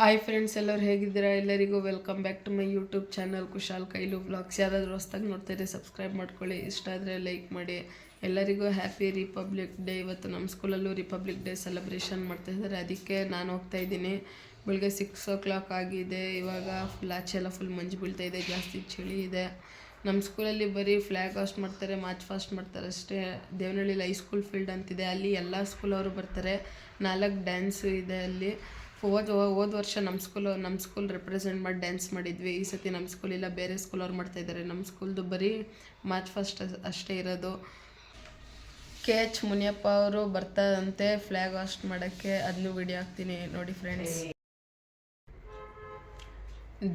Hi friends, ಎಲ್ಲರೂ ಹೇಗಿದ್ದೀರಾ? ಎಲ್ಲರಿಗೂ welcome back to my YouTube channel Kushal ಕೈಲು ಬ್ಲಾಗ್ಸ್. ಯಾರಾದರೂ ಹೊಸ್ದಾಗಿ ನೋಡ್ತಾಯಿದ್ರೆ ಸಬ್ಸ್ಕ್ರೈಬ್ ಮಾಡ್ಕೊಳ್ಳಿ, ಇಷ್ಟ ಆದರೆ ಲೈಕ್ ಮಾಡಿ. ಎಲ್ಲರಿಗೂ ಹ್ಯಾಪಿ ರಿಪಬ್ಲಿಕ್ ಡೇ. ಇವತ್ತು ನಮ್ಮ ಸ್ಕೂಲಲ್ಲೂ ರಿಪಬ್ಲಿಕ್ ಡೇ ಸೆಲೆಬ್ರೇಷನ್ ಮಾಡ್ತಾಯಿದ್ದಾರೆ, ಅದಕ್ಕೆ ನಾನು ಹೋಗ್ತಾಯಿದ್ದೀನಿ. ಬೆಳಗ್ಗೆ 6 o'clock ಆಗಿದೆ. ಇವಾಗ ಆಚೆಲ್ಲ ಫುಲ್ ಮಂಜು ಬೀಳ್ತಾಯಿದೆ, ಜಾಸ್ತಿ ಚಳಿ ಇದೆ. ನಮ್ಮ ಸ್ಕೂಲಲ್ಲಿ ಬರೀ ಫ್ಲ್ಯಾಗ್ ಹಾಸ್ಟ್ ಮಾಡ್ತಾರೆ, ಮಾರ್ಚ್ ಫಾಸ್ಟ್ ಮಾಡ್ತಾರೆ ಅಷ್ಟೇ. ದೇವನಹಳ್ಳಿಲಿ ಹೈಸ್ಕೂಲ್ ಫೀಲ್ಡ್ ಅಂತಿದೆ, ಅಲ್ಲಿ ಎಲ್ಲ ಸ್ಕೂಲವರು ಬರ್ತಾರೆ. 4 ಡ್ಯಾನ್ಸು ಇದೆ ಅಲ್ಲಿ. ಹೋದ ವರ್ಷ ನಮ್ಮ ಸ್ಕೂಲ್ ರೆಪ್ರೆಸೆಂಟ್ ಮಾಡಿ ಡ್ಯಾನ್ಸ್ ಮಾಡಿದ್ವಿ. ಈ ಸತಿ ನಮ್ಮ ಸ್ಕೂಲಿಲ್ಲ, ಬೇರೆ ಸ್ಕೂಲವ್ರು ಮಾಡ್ತಾಯಿದ್ದಾರೆ. ನಮ್ಮ ಸ್ಕೂಲ್ದು ಬರೀ ಮಾರ್ಚ್ ಫಸ್ಟ್ ಅಷ್ಟೇ ಇರೋದು. KH ಮುನಿಯಪ್ಪ ಅವರು ಬರ್ತಾರಂತೆ ಫ್ಲ್ಯಾಗ್ ಹಾಸ್ಟ್ ಮಾಡೋಕ್ಕೆ, ಅದನ್ನು ವಿಡಿಯೋ ಹಾಕ್ತೀನಿ ನೋಡಿ friends.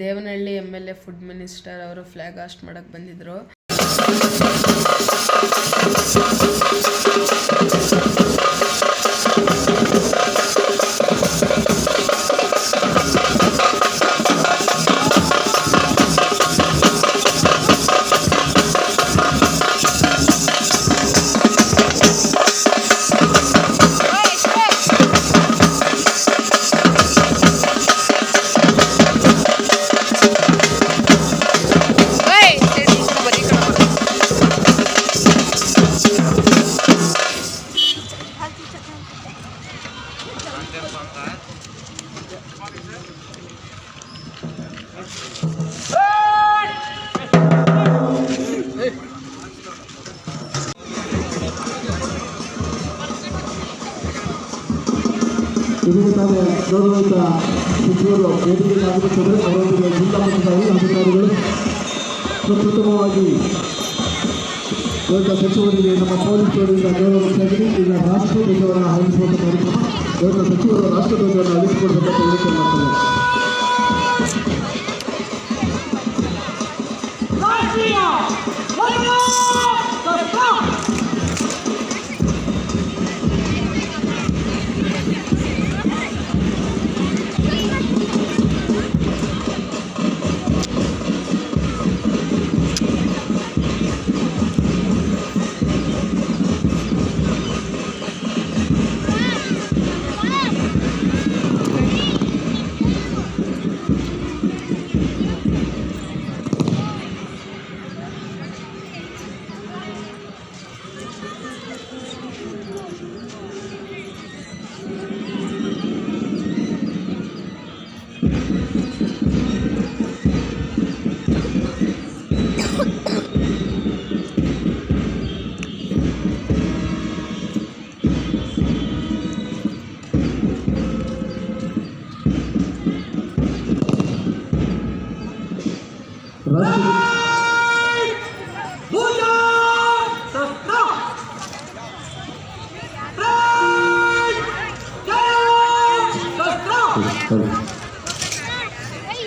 Devanahalli MLA food minister ಅವರು ಫ್ಲ್ಯಾಗ್ ಹಾಸ್ಟ್ ಮಾಡೋಕ್ಕೆ ಬಂದಿದ್ದರು. ಇದಕ್ಕೆ ತಾನೇ ಗೌರವಿತ ಸಚಿವರು ವೇದಿಕೆಗೆ ಆಗಮಿಸಿದರೆ ಅವರೊಂದಿಗೆ ಜಿಲ್ಲಾ ಮಟ್ಟದ ಅಧಿಕಾರಿಗಳು ಪ್ರಪ್ರಥಮವಾಗಿ ಗೌರವ ಸಚಿವರಿಗೆ ನಮ್ಮ ಪೊಲೀಸರಿಂದ ಗೌರವಿಸಲಾಗಿದೆ. ಈಗ ರಾಷ್ಟ್ರಧ್ವಜವನ್ನು ಹಾರಿಸುವಂಥ ಕಾರ್ಯಕ್ರಮ. ಗೌರವ ಸಚಿವರು ರಾಷ್ಟ್ರಧ್ವಜವನ್ನು ಹಾರಿಸಿಕೊಡಬೇಕಂತ ಹೇಳಿಕೆ ಮಾಡ್ತಾರೆ.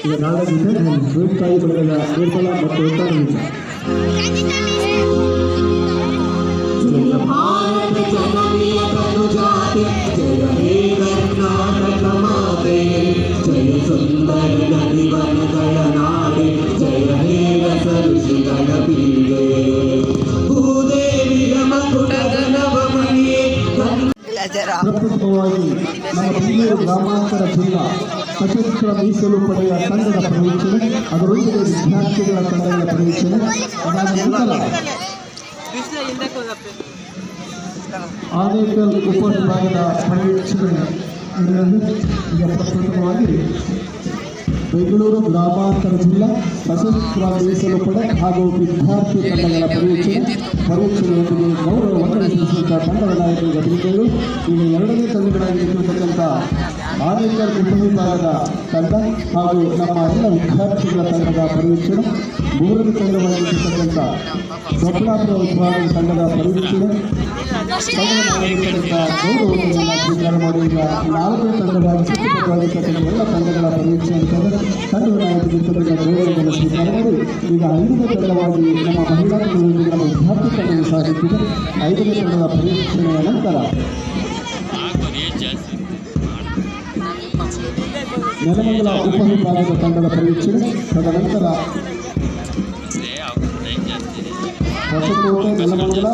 ಈಗ ನಾಳೆ ತಾಯಿ ಬರೆದ ಏರ್ಪಲ ಮತ್ತು ಉತ್ತರವಿಲ್ಲ. ಜಯ ಸುಂದರ ನದಿವನಗಳ ನಾಡೆ, ಜಯ ಹೇ ರಸಋಷಿಗಳ ಪೀಡೆ, ಭೂದೇವಿಯ ಮಕುಟದ ನವಮಣಿಯೇ. ಪ್ರಪ್ರಥಮವಾಗಿ ನಮ್ಮ ಬೆಂಗಳೂರು ಗ್ರಾಮಾಂತರ ಜಿಲ್ಲಾ ಸಶಸ್ತ್ರ ಮೀಸಲು ಪಡೆಯ ತಂಡದ ಪ್ರವೇಶನೆ, ಅದರೊಂದಿಗೆ ವಿದ್ಯಾರ್ಥಿಗಳ ತಂಡಗಳ ಪ್ರವೇಶನೆ, ಅದಾದ ನಂತರ ಆನೇಕಲ್ ಉಪವಿಭಾಗದ ಪ್ರವೇಶನೆ. ಈಗ ಪ್ರಪ್ರಥಮವಾಗಿ ಬೆಂಗಳೂರು ಗ್ರಾಮಾಂತರ ಜಿಲ್ಲಾ ಸಶಸ್ತ್ರ ಮೀಸಲು ಪಡೆ ಹಾಗೂ ವಿದ್ಯಾರ್ಥಿ ತಂಡಗಳ ಪರೀಕ್ಷೆಯೊಂದಿಗೆ ಗೌರವವನ್ನು ಸೂಚಿಸಿದ ತಂಡದ ನಾಯಕರು ಗಮನಿಸಿದರು. ಈಗ ಎರಡನೇ ತಂಡಗಳಾಗಿರ್ತಕ್ಕಂಥ ಆನೇಕಲ್ ಉಪವಿಭಾಗದ ತಂಡ ಹಾಗೂ ನಮ್ಮ ಎಲ್ಲ ವಿದ್ಯಾರ್ಥಿಗಳ ತಂಡದ ಪರೀಕ್ಷಣೆ, ಮೂರನೇ ತಂಡವಾಗಿರ್ತಕ್ಕಂಥ ದೊಡ್ಡಾಪುರ ವಿಭಾಗದ ತಂಡದ ಪರೀಕ್ಷಣೆ ಗೌರವವನ್ನು ಸ್ವೀಕಾರ ಮಾಡಿ ಈಗ ನಾಲ್ಕನೇ ತಂಡವಾಗಿ ಸುತ್ತಮುತ್ತವಾಗಿರ್ತಕ್ಕಂಥ ಎಲ್ಲ ತಂಡಗಳ ಪರೀಕ್ಷೆ ತಂಡದ ನಾಯಕರಿರ್ತಕ್ಕಂಥ ಗೌರವವನ್ನು ಸ್ವೀಕಾರ ಮಾಡಿ ಈಗ 5ನೇ ತಂಡವಾಗಿ ನಮ್ಮ ಮಹಿಳಾ ತಂಡದೊಂದಿಗೆ ನಮ್ಮ ವಿದ್ಯಾರ್ಥಿ ತಂಡವು ಸಾಗುತ್ತಿದೆ. 5ನೇ ತಂಡದ ಪರೀಕ್ಷೆಯ ನಂತರ ನೆಲಮಂಗಲ ಉಪವಿಭಾಗದ ತಂಡದ ಪರೀಕ್ಷೆ, ತದನಂತರ ಹೊಸಕೋಟೆ, ನೆಲಮಂಗಲ,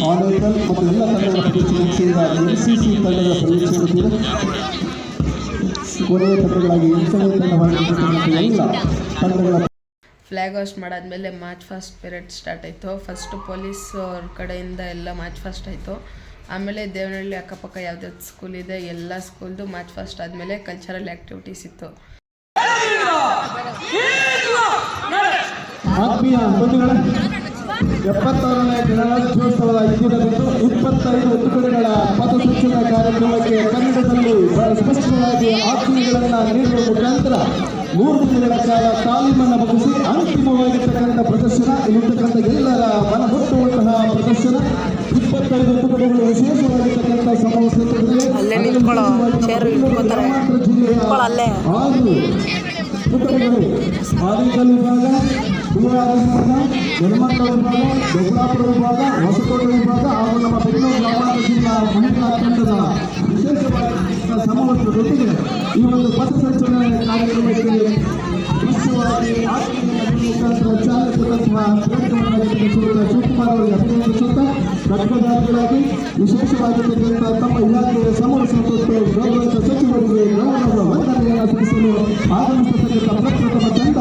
ಆನೇಕಲ್ ಮತ್ತು ಎಲ್ಲ ತಂಡಗಳ ಪರೀಕ್ಷೆ ಮುಗಿಸಿದ MCC ತಂಡದ ಪರೀಕ್ಷೆ ಕೊನೆಯ ತಂಡಗಳಾಗಿ ಎಂಟನೇ ತಂಡವಾಗಿರ್ತಕ್ಕಂಥ ಎಲ್ಲ ತಂಡಗಳ ಫ್ಲ್ಯಾಗ್ ಹಾಸ್ಟ್ ಮಾಡಾದ್ಮೇಲೆ ಮಾರ್ಚ್ ಫಾಸ್ಟ್ ಪೀರಿಯಡ್ ಸ್ಟಾರ್ಟ್ ಆಯಿತು. ಫಸ್ಟು ಪೊಲೀಸ್ ಅವ್ರ ಕಡೆಯಿಂದ ಎಲ್ಲ ಮಾರ್ಚ್ ಫಾಸ್ಟ್ ಆಯಿತು. ಆಮೇಲೆ ದೇವನಹಳ್ಳಿ ಅಕ್ಕಪಕ್ಕ ಯಾವ್ದಾವ್ದು ಸ್ಕೂಲ್ ಇದೆ ಎಲ್ಲ ಸ್ಕೂಲ್ದು ಮಾರ್ಚ್ ಫಾಸ್ಟ್ ಆದಮೇಲೆ ಕಲ್ಚರಲ್ ಆ್ಯಕ್ಟಿವಿಟೀಸ್ ಇತ್ತು. ಆತ್ಮೀಯ ಬಂಧುಗಳೇ, 76ನೇ ಗಣರಾಜ್ಯೋತ್ಸವದ ಇಂದಿನಂದು 25 ತುಕಡಿಗಳ ಪಥಸಂಚಲನ ಕಾರ್ಯಕ್ರಮಕ್ಕೆ ಕನ್ನಡದಲ್ಲಿ ಸ್ಪಷ್ಟವಾಗಿ ಆಜ್ಞೆಗಳನ್ನು ನೀಡುವ ಮುಖಾಂತರ 3 ದಿನಗಳ ಕಾಲ ತಾಲೀಮನ್ನು ಮುಗಿಸಿ ಅಂತಿಮವಾಗಿರ್ತಕ್ಕಂಥ ಪ್ರದರ್ಶನ, ಇಲ್ಲಿರ್ತಕ್ಕಂಥ ಎಲ್ಲರ ಮನಮುಟ್ಟುವಂತಹ ಪ್ರದರ್ಶನ. 25 ತುಕಡಿಗಳು ವಿಶೇಷವಾಗಿರ್ತಕ್ಕಂಥ ಜಿಲ್ಲೆಯ 6 ತುಕಡಿಗಳು ಆದಿಕಲ್ ವಿಭಾಗ, ವಿಭಾಗ, ನಿರ್ಮಲ ವಿಭಾಗ, ದೊಡ್ಡಾಪುರ ವಿಭಾಗ, ಹೊಸಕೋಟೆ ವಿಭಾಗ ಹಾಗೂ ನಮ್ಮ ಬೆಂಗಳೂರು ಗ್ರಾಮಾಂತರ ಜಿಲ್ಲಾ ಮಹಿಳಾ ತಂಡದ ವಿಶೇಷವಾದ ಸಮಾವೇಶದೊಂದಿಗೆ ಈ ಒಂದು ಪಥಸಂಚಲನ ಕಾರ್ಯಕ್ರಮಕ್ಕೆ ವಿಶೇಷವಾಗಿ ಮುಖಾಂತರ ಚಾಲನೆ ಕೊಟ್ಟಂತಹ ಶಿವಕುಮಾರ್ ಅವರಿಗೆ ಅಭಿನಂದಿಸುತ್ತಾ ಕಟ್ಟದಾರಿಗಳಾಗಿ ವಿಶೇಷವಾಗಿರ್ತಕ್ಕಂಥ ತಮ್ಮ ಇಲಾಖೆಯ ಸಮಾವೇಶ ಮತ್ತು ಗೌರವ ಸಚಿವರಿಗೆ ಗೌರವ ವಂದನೆಯನ್ನು ಸಲ್ಲಿಸಲು ಆಗಮಿಸತಕ್ಕಂಥ ಪ್ರಪ್ರಥಮ ತಂಡ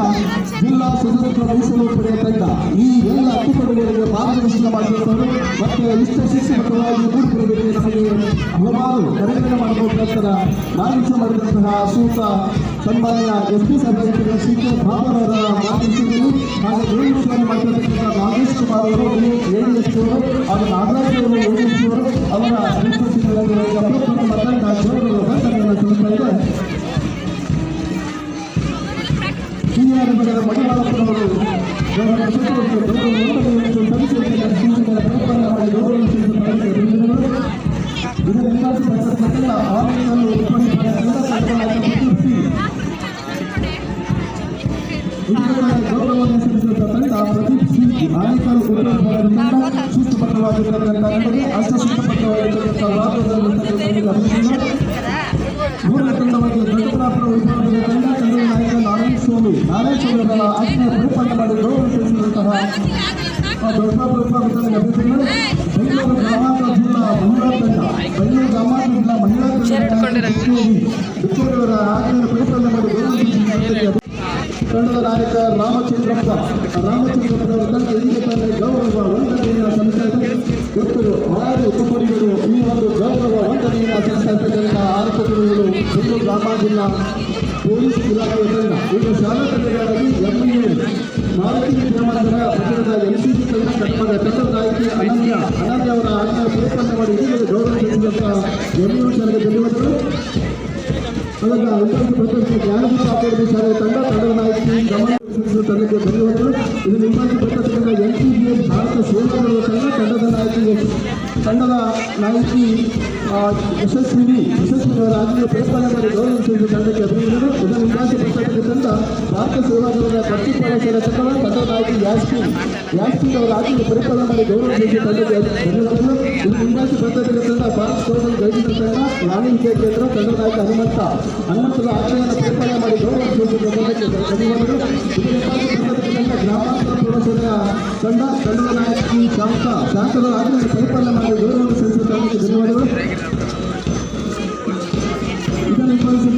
ಜಿಲ್ಲಾ ಸಶಸ್ತ್ರ ಮೀಸಲು ಪಡೆಯ ತಂಡ. ಈ ಎಲ್ಲ ತುಕಡಿಗಳಿಗೆ ಮಾರ್ಗದರ್ಶನ ಮಾಡಿರುತ್ತಾರೆ ಮತ್ತು ಇಷ್ಟ ಶಿಕ್ಷಕವಾಗಿ ಮೂಡಿಬರಬೇಕು. ನಮಗೆ ಹಲವಾರು ಕರೆಗಳನ್ನು ಮಾಡಬಹುದಾದ ಮಾರ್ಗದರ್ಶನ ಮಾಡಿದಂತಹ ಸೂತ ಸನ್ಮಾನ್ಯ SP ಸಾರ್ವಜನಿಕರ CK ಬಾಬರವರ ಮಾರ್ಗದರ್ಶನದಲ್ಲಿ ಹಾಗೂ ನಿರ್ವಹಣೆ ಮಾಡಿರ್ತಕ್ಕಂಥ ನಾಗೇಶ್ ಕುಮಾರ್ ಅವರು ADS ಅವರು ಹಾಗೂ ನಾಗರಾಜ್ ಅವರು ADS ಅವರು ಅವರ ನೇತೃತ್ವದಲ್ಲಿ ಪ್ರಪ್ರಥಮ ತಂಡ ಗೌರವ ವಂದನೆಯನ್ನು ಸಲ್ಲಿಸ್ತಾ ಇದೆ. ಹಿರಿಯರ ಬಗೆಯ ಮಡಿವಾಳಪ್ಪನವರು ಗೌರವ ಸಚಿವರಿಗೆ ಗೌರವ ವಂದನೆಯನ್ನು ಸಲ್ಲಿಸಿದ ಪ್ರಯತ್ನ ಮಾಡಿ ಗೌರವ ಇದರಿಂದ ಆನೆಯನ್ನು ಗೌರವವನ್ನು ಸಲ್ಲಿಸಿದ ತಂಡ ಪ್ರದೀಪ್ ಸಿಂಗ್ ಆನೇಕಲ್ ಉಪವಿಭಾಗದ ಶಿಸ್ತುಬದ್ಧವಾಗಿರತಕ್ಕಂಥ ತಂಡಕ್ಕೆ ಅಷ್ಟಶಿಸ್ತುಬದ್ಧವಾಗಿರತಕ್ಕಂಥ ವಾದದಲ್ಲಿ ಮೂರನೇ ತಂಡವಾಗಿ ದೊಡ್ಡಬಳ್ಳಾಪುರ ವಿಭಾಗದ ತಂಡ ಕನ್ನಡ ನಾಯಕ ನಾರಾಯಣ ಸ್ವಾಮಿ ಅವರ ಆಜ್ಞೆ ಪರಿಪಾಲನೆ ಮಾಡಿ ಗೌರವ ಸಲ್ಲಿಸಿದಂತಹ ದೊಡ್ಡಬಳ್ಳಾಪುರ ವಿಭಾಗದಲ್ಲಿ ಅಭ್ಯರ್ಥಿಗಳು ಬೆಂಗಳೂರು ಗ್ರಾಮಾಂತರ ಜಿಲ್ಲಾ ಮಹಿಳಾ ತಂಡ, ಬೆಂಗಳೂರು ಗ್ರಾಮಾಂತರ ಜಿಲ್ಲಾ ಮಹಿಳಾ ತಂಡ ಆಜ್ಞೆಯನ್ನು ಪರಿಪಾಲನೆ ಮಾಡಿ ಗೌರವ ಸಲ್ಲಿಸಿದ ತಂಡದ ನಾಯಕ ರಾಮಚಂದ್ರಪ್ಪನವರ ತಂಡ ಇದೀಗ ತಂಡ ಗೌರವ ವಂದನೆಯನ್ನು ಸಲ್ಲಿಸ್ತಾ ಇದೆ. ಒಟ್ಟು 6 ತುಕಡಿಗಳು ಈ ಒಂದು ಗೌರವ ವಂದನೆಯನ್ನು ಸಲ್ಲಿಸ್ತಾ ಇರ್ತಕ್ಕಂಥ 6 ತುಕಡಿಗಳು ಬೆಂಗಳೂರು ಗ್ರಾಮಾಂತರ ಜಿಲ್ಲಾ ಪೊಲೀಸ್ ಇಲಾಖೆಯ ತಂಡ. ಈಗ ಶಾಲಾ ತಂಡಗಳಾಗಿ MIA ಮಾರುತಿ ವಿದ್ಯಾಮಂದಿರ ಪಟ್ಟಣದ LCC ತಂಡ ತಂಡದ ನಾಯಕಿ ಅನನ್ಯ ಅವರ ಆಜ್ಞೆ ಪರಿಪಾಲನೆ ಮಾಡಿ ಇದೀಗ ಗೌರವ ಸಲ್ಲಿಸಿದಂಥ MIA ಶಾಲೆಗೆ ಧನ್ಯವಾದಗಳು. ಅದನ್ನ ಪ್ರದರ್ಶನ ಜ್ಞಾನದೀಪ ಅಕಾಡೆಮಿ ಶಾಲೆಯ ತಂಡದ ನಾಯಕಿ ಗಮನ ತಂಡಕ್ಕೆ ಧನ್ಯವಾದಗಳು. ಇದು ನಿಮ್ಮಾಗಿ ಬರ್ತಕ್ಕಂಥ NCBS ಭಾರತ ಸೇವಾದಳ ತಂಡದ ನಾಯಕಿ ಯಶಸ್ವಿನಿ ಅವರ ಆಜ್ಞೆ ಪರಿಪಾಲನೆ ಮಾಡಿ ಗೌರವ ಸಲ್ಲಿಸಿದ ತಂಡಕ್ಕೆ ಅಭಿನಂದನೆಗಳು. ಇದು ನಿಮ್ಮಾಗಿ ಬರ್ತಕ್ಕಂಥ ತಂಡ ಭಾರತ ಸೇವಾದಳದ ಪ್ರತಿಪಾಲ ಶಾಲೆಯ ತಂಡದ ನಾಯಕಿ ಯಾಸ್ಮಿನ್ ಅವರ ಆಜ್ಞೆ ಪರಿಪಾಲನೆ ಮಾಡಿ ಗೌರವ ಸಲ್ಲಿಸಿದ ತಂಡಕ್ಕೆ ಧನ್ಯವಾದಗಳು. ಇದು ನಿಮ್ಮಾಗಿ ಬರ್ತಕ್ಕಂಥ ತಂಡ ಭಾರತ ಸೇವಾದಳ ಗೈಡಿನ ತಂಡ ನಾಣಿ ಕೇಂದ್ರ ತಂಡದ ನಾಯಕ ಹನುಮಂತದ ಆಜ್ಞೆಯನ್ನು ಪರಿಪಾಲನೆ ಮಾಡಿ ಗೌರವ ಸಲ್ಲಿಸಿದ ತಂಡಕ್ಕೆ ಧನ್ಯವಾದಗಳು. ಗ್ರಾಮಾಂತರ ಪ್ರೌಢಶಾಲೆಯ ತಂಡದ ನಾಯಕಿ ಶಾಂತದ ಆಜ್ಞೆಯನ್ನು ಪರಿಪಾಲನೆ ಮಾಡಿ ಗೌರವ ಸಲ್ಲಿಸಿದ ತಂಡಕ್ಕೆ ಧನ್ಯವಾದಗಳು.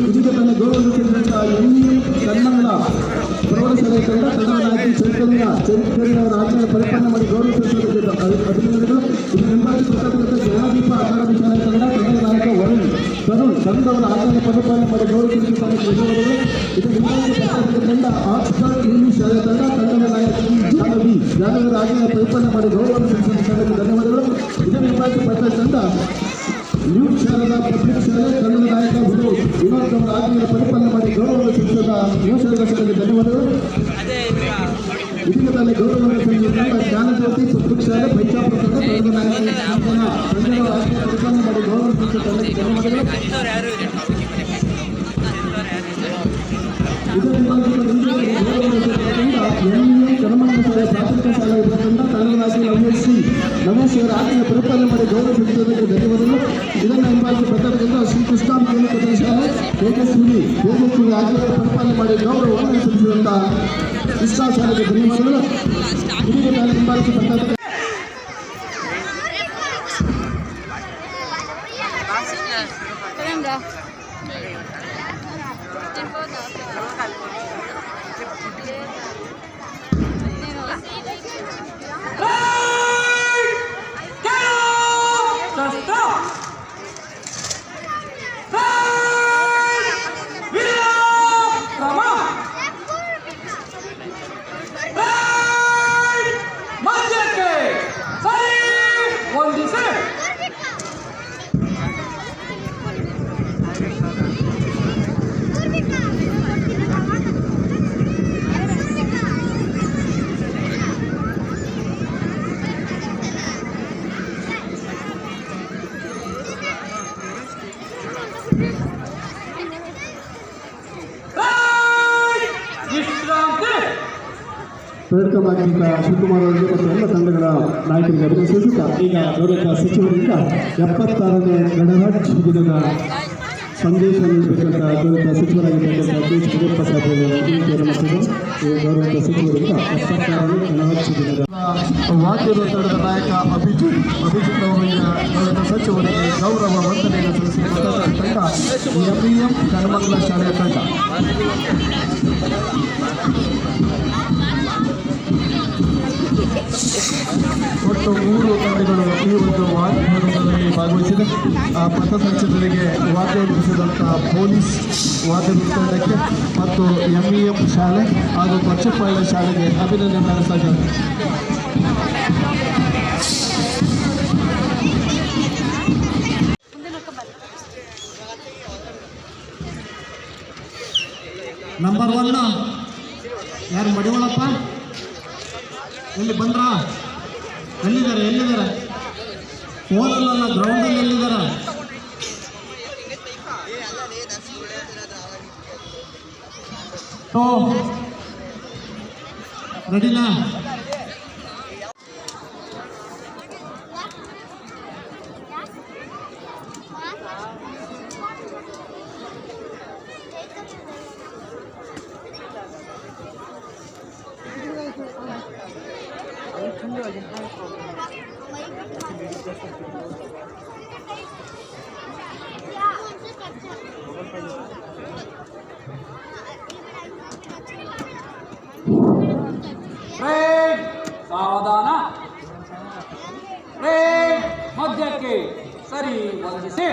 ಇದೀಗ ತನ್ನ ಗೌರವ ಸಲ್ಲಿಸಿದಂಥ ಕನ್ನಡ ಪ್ರೌಢಶಾಲೆಯ ತಂಡದ ನಾಯಕಿ ಚೈತನ್ಯವರ ಆಜ್ಞೆಯನ್ನು ಪರಿಪಾಲನೆ ಮಾಡಿ ಗೌರವ ಸಲ್ಲಿಸಿದ ಅಭಿನಂದನೆಗಳು. ಇದು ನಿಂಬಾಗಿ ಬರ್ತಕ್ಕಂಥ ಜ್ಞಾನದೀಪ ಅಕಾಡೆಮಿ ಶಾಲೆಯ ತಂಡದ ನಾಯಕ ತರುಣ್ ತಂಡವರ ಆಜ್ಞೆಯನ್ನು ಪರಿಪಾಲನೆ ಮಾಡಿ ಗೌರವ ಸಲ್ಲಿಸಿದ ಧನ್ಯವಾದಗಳು. ಇದು ನಿಂಬಾಗಿ ಬರ್ತಕ್ಕಂಥ ತಂಡ ಆಕ್ಸ್ಫರ್ಡ್ ಇಂಗ್ಲಿಷ್ ಶಾಲೆಯ ತಂಡದ ನಾಯಕಿ ಜಾನವರ ಆಜ್ಞೆಯನ್ನು ಪರಿಪಾಲನೆ ಮಾಡಿ ಗೌರವ ಸಲ್ಲಿಸಿದ ತಂಡಕ್ಕೆ ಧನ್ಯವಾದಗಳು. ಇದು ನಿಂಬಾಗಿ ಬರ್ತಕ್ಕಂಥ ತಂಡ ನ್ಯೂ ಶಾಲೆದ ಪಬ್ಲಿಕ್ ಶಾಲೆ ತಂಡದ ನಾಯಕ ವಿನೋದ್ ಅವರ ಆಜ್ಞೆಯನ್ನು ಪರಿಪಾಲನೆ ಮಾಡಿ ಗೌರವ ಸಲ್ಲಿಸಿದ ನ್ಯೂ ಶಾಲೆಯ ತಂಡಕ್ಕೆ ಧನ್ಯವಾದಗಳು. ಇದೀಗ ತಾನೇ ಗೌರವವನ್ನು ಸಲ್ಲಿಸಿದ ಜ್ಞಾನಜ್ಯೋತಿ ಪಬ್ಲಿಕ್ ಶಾಲೆ ಬೈಚಾಪುರ ತಂಡದ ನಾಯಕಿ ಸಂಜನಾ ಆಜ್ಞೆಯನ್ನು ಪರಿಪಾಲನೆ ಮಾಡಿ ಗೌರವ ಸಲ್ಲಿಸಿದ ತಂಡಕ್ಕೆ ಧನ್ಯವಾದಗಳು. ಕರ್ಮಂಡ ಪ್ರಾಥಮಿಕ ಶಾಲೆ ತಂಡ ತಂಡದ ನಾಯಕಿ ನವೇಶ್ ಅವರ ಆಜ್ಞೆಯನ್ನು ಪರಿಪಾಲನೆ ಮಾಡಿ ಗೌರವ ಸಲ್ಲಿಸಿದ್ದಕ್ಕೆ ಧನ್ಯವಾದಗಳು. ಇದನ್ನು ಹಿಂಬಾಲಿಸಿ ಬರ್ತಕ್ಕಂಥ ಶ್ರೀಕೃಷ್ಣ ಕೇಂದ್ರ ಶಾಲೆ ತೇಜಸ್ವಿನಿ ಆಜ್ಞೆಯನ್ನು ಪರಿಪಾಲನೆ ಮಾಡಿ ಗೌರವವನ್ನು ಸಲ್ಲಿಸಿದಂಥ ಕೃಷ್ಣ ಶಾಲೆಗೆ ಧನ್ಯವಾದಗಳು. ಇದೀಗ ತಾನು ಹಿಂಬಾಲಿಸಿ ಬರ್ತಕ್ಕಂಥ ಗೌರವಾನ್ವಿತ ಶಿವಕುಮಾರ್ ಅವರಿಗೆ ಮತ್ತು ಎಲ್ಲ ತಂಡಗಳ ನಾಯಕರಿಗೆ ಅಭಿನಂದಿಸುತ್ತಾ ಈಗ ಗೌರವ ಸಚಿವರಿಂದ 76ನೇ ಗಣರಾಜ್ಯ ದಿನದ ಸಂದೇಶ ನೀಡಬೇಕಂತ ಗೌರವ ಸಚಿವರಾಗಿರ್ತಕ್ಕಂಥ ಕೆ.ಎಚ್. ಮುನಿಯಪ್ಪ ಗೌರವ ಸಚಿವರಿಂದ 76ನೇ ಗಣರಾಜ್ಯ ದಿನದ ವಾದ್ಯವೃಂದದ ನಾಯಕ ಅಭಿಜಿತ್ ಅವರಿಗೆ ಗೌರವ ಸಚಿವರಿಗೆ ಗೌರವ ವಂದನೆಯನ್ನು ಸಲ್ಲಿಸಿದ ತಂಡ ಎಂಇಎಂ ಕನಮಂಗಲ ಶಾಲೆಯ ತಂಡ. ಒಟ್ಟು 3 ತಂಡಗಳು ಈ ಒಂದು ವಾದ್ಯವೃಂದದಲ್ಲಿ ಭಾಗವಹಿಸಿದೆ. ಪಥಸಂಚಲನೆಗೆ ವಾದ್ಯ ನುಡಿಸಿದಂಥ ಪೊಲೀಸ್ ವಾದ್ಯವೃಂದ ತಂಡಕ್ಕೆ ಮತ್ತು ಎಂಇಎಂ ಶಾಲೆ ಹಾಗೂ ಕೊಚ್ಚಪಾಳ್ಯ ಶಾಲೆಗೆ ಅಭಿನಂದನೆ ಸಲ್ಲಿಸಿದ್ದಾರೆ. ನಂಬರ್ 1 ಯಾರು ಮಡಿವಳಪ್ಪ ಎಲ್ಲಿ ಬಂದ್ರಾ? ಎಲ್ಲಿದ್ದಾರೆ ಹೋಲಲ್ಲ ಗ್ರೌಂಡಲ್ಲಿ ಎಲ್ಲಿದ್ದಾರೆ? ರೆಡಿನಾ? ಸಾವಧಾನ, ಮಧ್ಯಕ್ಕೆ ಸರಿ ವಂದಿಸಿ.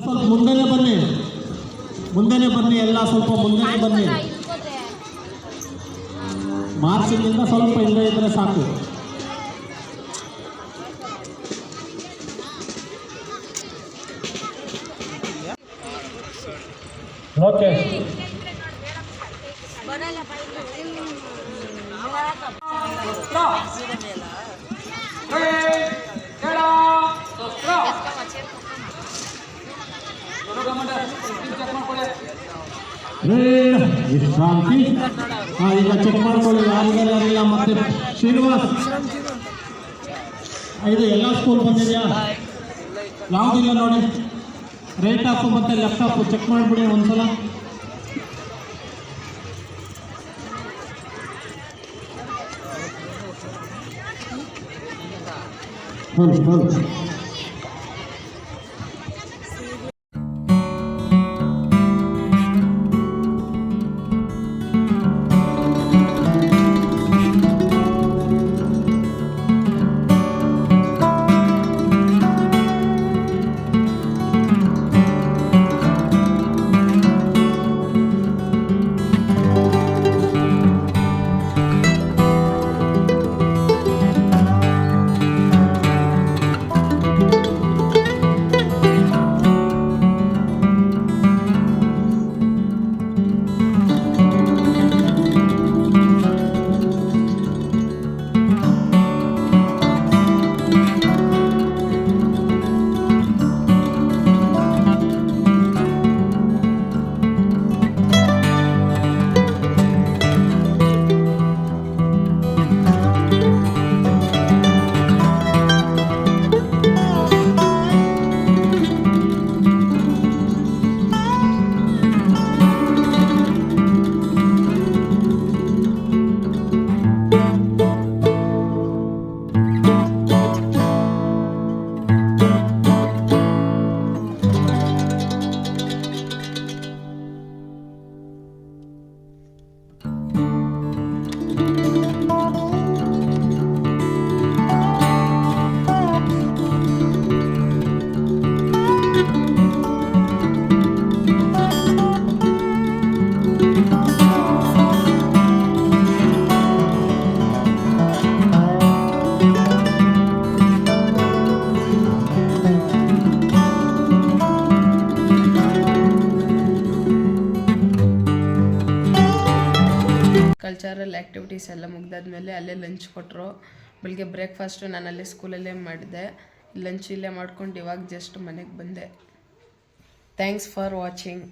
ಸ್ವಲ್ಪ ಮುಂದೆನೆ ಬನ್ನಿ ಎಲ್ಲ ಸ್ವಲ್ಪ ಮುಂದೆನೆ ಬನ್ನಿ. ಮಾರ್ಚಿಂಗಿಂದ ಸ್ವಲ್ಪ ಹಿಂದೆ ಇದ್ರೆ ಸಾಕು. ಓಕೆ ವಿಶ್ರಾಂತಿ. ಈಗ ಚೆಕ್ ಮಾಡ್ಕೊಳ್ಳಿ ಯಾರಿಲ್ಲ. ಮತ್ತೆ ಶ್ರೀನಿವಾಸ್, ಇದು ಎಲ್ಲ ಸ್ಕೂಲ್ ಬಂದಿದೆಯಾ? ಯಾವುದಿಲ್ಲ ನೋಡಿ. ರೈಟ್ ಆಫ್ ಮತ್ತು ಲೆಫ್ಟ್ ಆಫ್ ಚೆಕ್ ಮಾಡಿಬಿಡಿ ಒಂದ್ಸಲ. ಹೌದು ಕಲ್ಚರಲ್ ಆ್ಯಕ್ಟಿವಿಟೀಸ್ ಎಲ್ಲ ಮುಗ್ದಾದ್ಮೇಲೆ ಅಲ್ಲೇ ಲಂಚ್ ಕೊಟ್ಟರು. ಬೆಳಿಗ್ಗೆ ಬ್ರೇಕ್ಫಾಸ್ಟು ನಾನು ಅಲ್ಲೇ ಸ್ಕೂಲಲ್ಲೇ ಮಾಡಿದೆ. ಲಂಚ್ ಇಲ್ಲೇ ಮಾಡ್ಕೊಂಡು ಇವಾಗ ಜಸ್ಟ್ ಮನೆಗೆ ಬಂದೆ. Thanks for watching.